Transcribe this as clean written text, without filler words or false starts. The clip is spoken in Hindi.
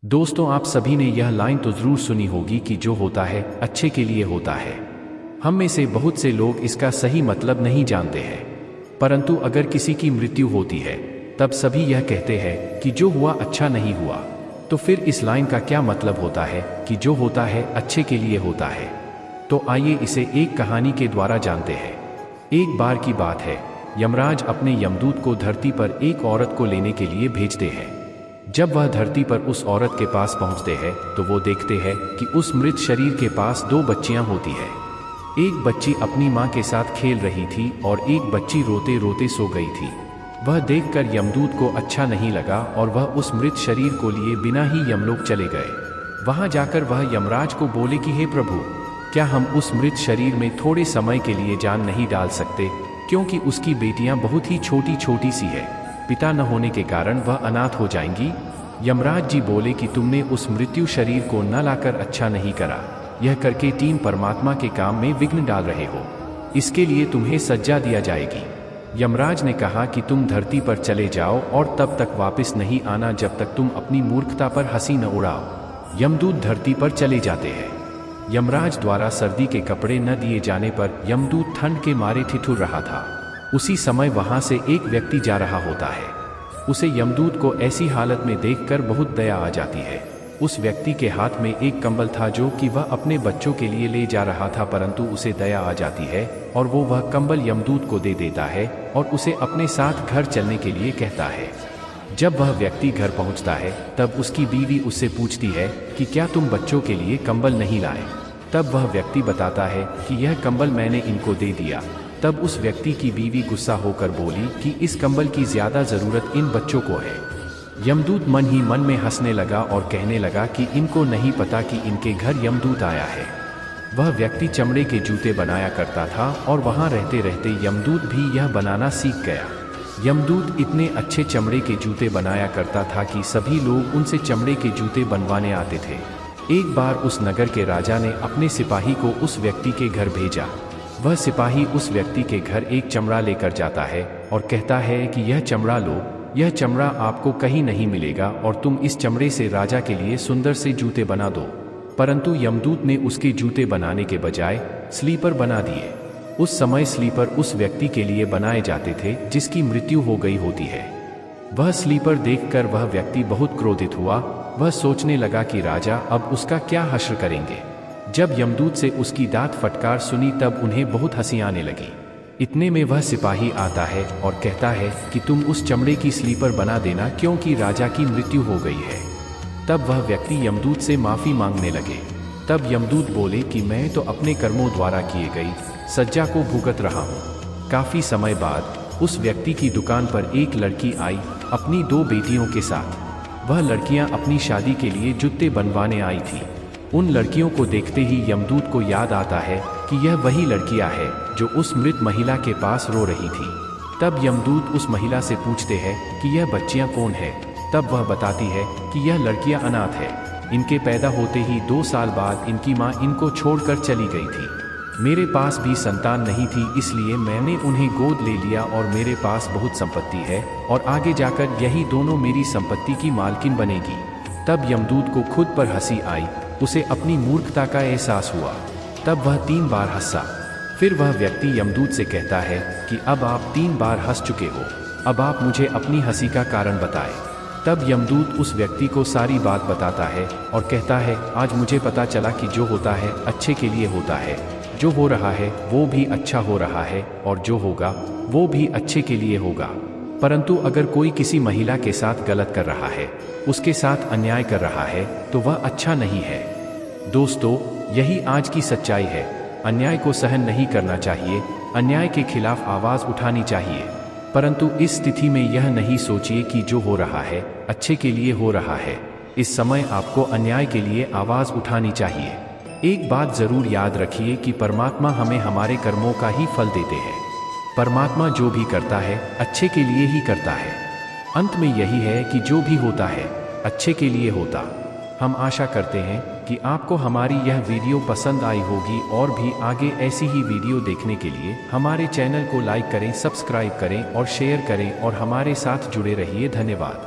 दोस्तों, आप सभी ने यह लाइन तो जरूर सुनी होगी कि जो होता है अच्छे के लिए होता है। हम में से बहुत से लोग इसका सही मतलब नहीं जानते हैं, परंतु अगर किसी की मृत्यु होती है तब सभी यह कहते हैं कि जो हुआ अच्छा नहीं हुआ। तो फिर इस लाइन का क्या मतलब होता है कि जो होता है अच्छे के लिए होता है? तो आइए इसे एक कहानी के द्वारा जानते हैं। एक बार की बात है, यमराज अपने यमदूत को धरती पर एक औरत को लेने के लिए भेजते हैं। जब वह धरती पर उस औरत के पास पहुंचते हैं तो वो देखते हैं कि उस मृत शरीर के पास दो बच्चियां होती है। एक बच्ची अपनी मां के साथ खेल रही थी और एक बच्ची रोते रोते सो गई थी। वह देखकर यमदूत को अच्छा नहीं लगा और वह उस मृत शरीर को लिए बिना ही यमलोक चले गए। वहां जाकर वह यमराज को बोले कि हे प्रभु, क्या हम उस मृत शरीर में थोड़े समय के लिए जान नहीं डाल सकते, क्योंकि उसकी बेटियां बहुत ही छोटी छोटी सी है। पिता न होने के कारण वह अनाथ हो जाएंगी। यमराज जी बोले कि तुमने उस मृत्यु शरीर को न लाकर अच्छा नहीं करा। यह करके टीम परमात्मा के काम में विघ्न डाल रहे हो। इसके लिए तुम्हें सज्जा दिया जाएगी। यमराज ने कहा कि तुम धरती पर चले जाओ और तब तक वापस नहीं आना जब तक तुम अपनी मूर्खता पर हंसी न उड़ाओ। यमदूत धरती पर चले जाते हैं। यमराज द्वारा सर्दी के कपड़े न दिए जाने पर यमदूत ठंड के मारे ठिठुर रहा था। उसी समय वहां से एक व्यक्ति जा रहा होता है। उसे यमदूत को ऐसी हालत में देखकर बहुत दया आ जाती है। उस व्यक्ति के हाथ में एक कंबल था जो कि वह अपने बच्चों के लिए ले जा रहा था, परंतु उसे दया आ जाती है और वो वह कंबल यमदूत को दे देता है और उसे अपने साथ घर चलने के लिए कहता है। जब वह व्यक्ति घर पहुंचता है तब उसकी बीवी उससे पूछती है कि क्या तुम बच्चों के लिए कंबल नहीं लाए? तब वह व्यक्ति बताता है कि यह कंबल मैंने इनको दे दिया। तब उस व्यक्ति की बीवी गुस्सा होकर बोली कि इस कंबल की ज्यादा जरूरत इन बच्चों को है। यमदूत मन ही मन में हंसने लगा और कहने लगा कि इनको नहीं पता कि इनके घर यमदूत आया है। वह व्यक्ति चमड़े के जूते बनाया करता था और वहां रहते रहते यमदूत भी यह बनाना सीख गया। यमदूत इतने अच्छे चमड़े के जूते बनाया करता था कि सभी लोग उनसे चमड़े के जूते बनवाने आते थे। एक बार उस नगर के राजा ने अपने सिपाही को उस व्यक्ति के घर भेजा। वह सिपाही उस व्यक्ति के घर एक चमड़ा लेकर जाता है और कहता है कि यह चमड़ा लो, यह चमड़ा आपको कहीं नहीं मिलेगा और तुम इस चमड़े से राजा के लिए सुंदर से जूते बना दो। परंतु यमदूत ने उसके जूते बनाने के बजाय स्लीपर बना दिए। उस समय स्लीपर उस व्यक्ति के लिए बनाए जाते थे जिसकी मृत्यु हो गई होती है। वह स्लीपर देखकर वह व्यक्ति बहुत क्रोधित हुआ। वह सोचने लगा कि राजा अब उसका क्या हश्र करेंगे। जब यमदूत से उसकी दांत फटकार सुनी तब उन्हें बहुत हंसी आने लगी। इतने में वह सिपाही आता है और कहता है कि तुम उस चमड़े की स्लीपर बना देना, क्योंकि राजा की मृत्यु हो गई है। तब वह व्यक्ति यमदूत से माफी मांगने लगे। तब यमदूत बोले कि मैं तो अपने कर्मों द्वारा किए गई सज्जा को भुगत रहा हूँ। काफी समय बाद उस व्यक्ति की दुकान पर एक लड़की आई अपनी दो बेटियों के साथ। वह लड़कियां अपनी शादी के लिए जूते बनवाने आई थी। उन लड़कियों को देखते ही यमदूत को याद आता है कि यह वही लड़कियां हैं जो उस मृत महिला के पास रो रही थी। तब यमदूत उस महिला से पूछते हैं कि यह बच्चियां कौन है। तब वह बताती है कि यह लड़कियां अनाथ है। इनके पैदा होते ही 2 साल बाद इनकी मां इनको छोड़कर चली गई थी। मेरे पास भी संतान नहीं थी, इसलिए मैंने उन्हें गोद ले लिया और मेरे पास बहुत संपत्ति है और आगे जाकर यही दोनों मेरी संपत्ति की मालकिन बनेगी। तब यमदूत को खुद पर हंसी आई। उसे अपनी मूर्खता का एहसास हुआ। तब वह 3 बार हंसा। फिर वह व्यक्ति यमदूत से कहता है कि अब आप 3 बार हंस चुके हो, अब आप मुझे अपनी हंसी का कारण बताएं। तब यमदूत उस व्यक्ति को सारी बात बताता है और कहता है, आज मुझे पता चला कि जो होता है अच्छे के लिए होता है। जो हो रहा है वो भी अच्छा हो रहा है और जो होगा वो भी अच्छे के लिए होगा। परंतु अगर कोई किसी महिला के साथ गलत कर रहा है, उसके साथ अन्याय कर रहा है, तो वह अच्छा नहीं है। दोस्तों, यही आज की सच्चाई है। अन्याय को सहन नहीं करना चाहिए, अन्याय के खिलाफ आवाज उठानी चाहिए। परंतु इस स्थिति में यह नहीं सोचिए कि जो हो रहा है अच्छे के लिए हो रहा है। इस समय आपको अन्याय के लिए आवाज उठानी चाहिए। एक बात जरूर याद रखिए कि परमात्मा हमें हमारे कर्मों का ही फल देते हैं। परमात्मा जो भी करता है अच्छे के लिए ही करता है। अंत में यही है कि जो भी होता है अच्छे के लिए होता। हम आशा करते हैं कि आपको हमारी यह वीडियो पसंद आई होगी और भी आगे ऐसी ही वीडियो देखने के लिए हमारे चैनल को लाइक करें, सब्सक्राइब करें और शेयर करें और हमारे साथ जुड़े रहिए। धन्यवाद।